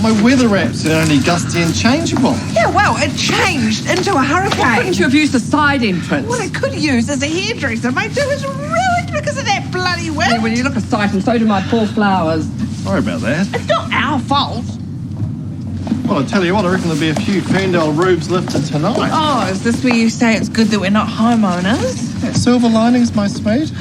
My weather apps are only gusty and changeable. Yeah, well, it changed into a hurricane. Why couldn't you have used the side entrance? What I could use as a hairdresser, mate, it was ruined because of that bloody wind. Yeah, well, you look a sight, and so do my poor flowers. Sorry about that. It's not our fault. Well, I tell you what, I reckon there'll be a few Ferndale roofs lifted tonight. Oh, is this where you say it's good that we're not homeowners? Silver linings, my sweet.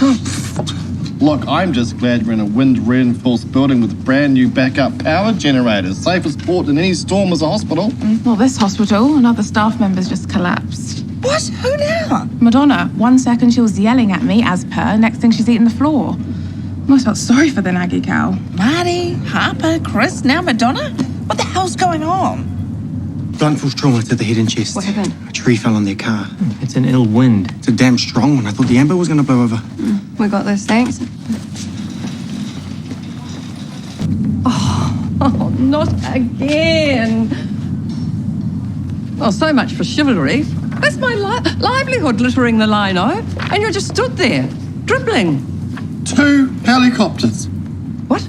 Look, I'm just glad we're in a wind-reinforced building with brand new backup power generators. Safest port in any storm is a hospital. Well, this hospital, another staff member's just collapsed. What? Who now? Madonna. 1 second she was yelling at me, as per. Next thing she's eating the floor. I almost felt sorry for the naggy cow. Marty, Harper, Chris, now Madonna? What the hell's going on? Blunt force trauma to the head and chest. What happened? A tree fell on their car. It's an ill wind. It's a damn strong one. I thought the amber was going to blow over. We got this, thanks. Oh, not again. Oh, so much for chivalry. That's my livelihood, littering the lino. And you just stood there, dribbling. 2 helicopters. What?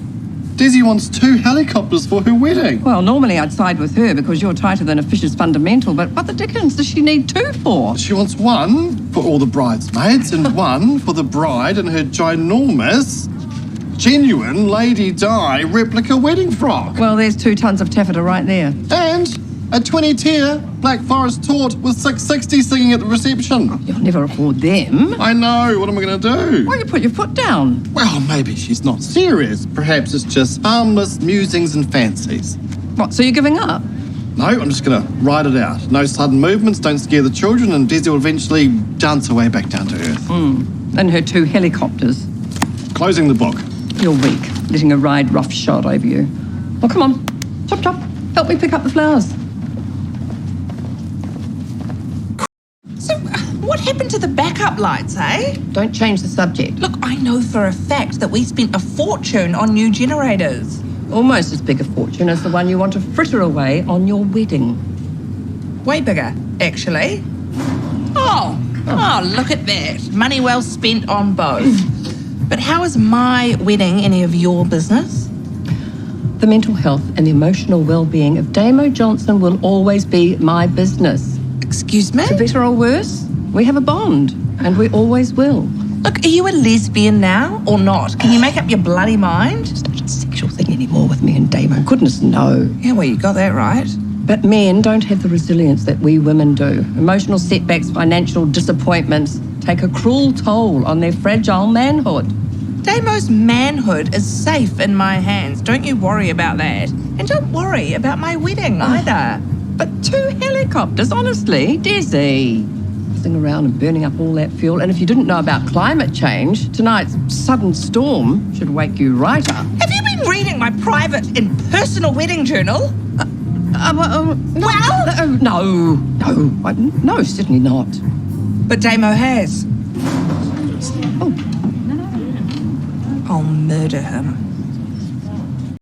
Desi wants 2 helicopters for her wedding. Well, normally I'd side with her because you're tighter than a fish's fundamental, but what the dickens does she need 2 for? She wants 1 for all the bridesmaids and 1 for the bride in her ginormous, genuine Lady Di replica wedding frock. Well, there's 2 tons of taffeta right there. And a 20-tier Black Forest tort with 660 singing at the reception. You'll never afford them. I know. What am I going to do? Why, you put your foot down. Well, maybe she's not serious. Perhaps it's just harmless musings and fancies. What, so you're giving up? No, I'm just going to ride it out. No sudden movements, don't scare the children, and Desi will eventually dance her way back down to earth. And her 2 helicopters. Closing the book. You're weak, letting her ride roughshod over you. Well, come on. Chop, chop. Help me pick up the flowers. So, what happened to the backup lights, eh? Don't change the subject. Look, I know for a fact that we spent a fortune on new generators. Almost as big a fortune as the one you want to fritter away on your wedding. Way bigger, actually. Oh, look at that. Money well spent on both. But how is my wedding any of your business? The mental health and the emotional well-being of Damo Johnson will always be my business. Excuse me? For better or worse, we have a bond, and we always will. Look, are you a lesbian now or not? Can you make up your bloody mind? It's not a sexual thing anymore with me and Damo. Goodness, no. Yeah, well, you got that right. But men don't have the resilience that we women do. Emotional setbacks, financial disappointments take a cruel toll on their fragile manhood. Damo's manhood is safe in my hands. Don't you worry about that. And don't worry about my wedding either. But 2 helicopters, honestly, Desi. Buzzing around and burning up all that fuel. And if you didn't know about climate change, tonight's sudden storm should wake you right up. Have you been reading my private and personal wedding journal? No, certainly not. But Damo has. I'll murder him.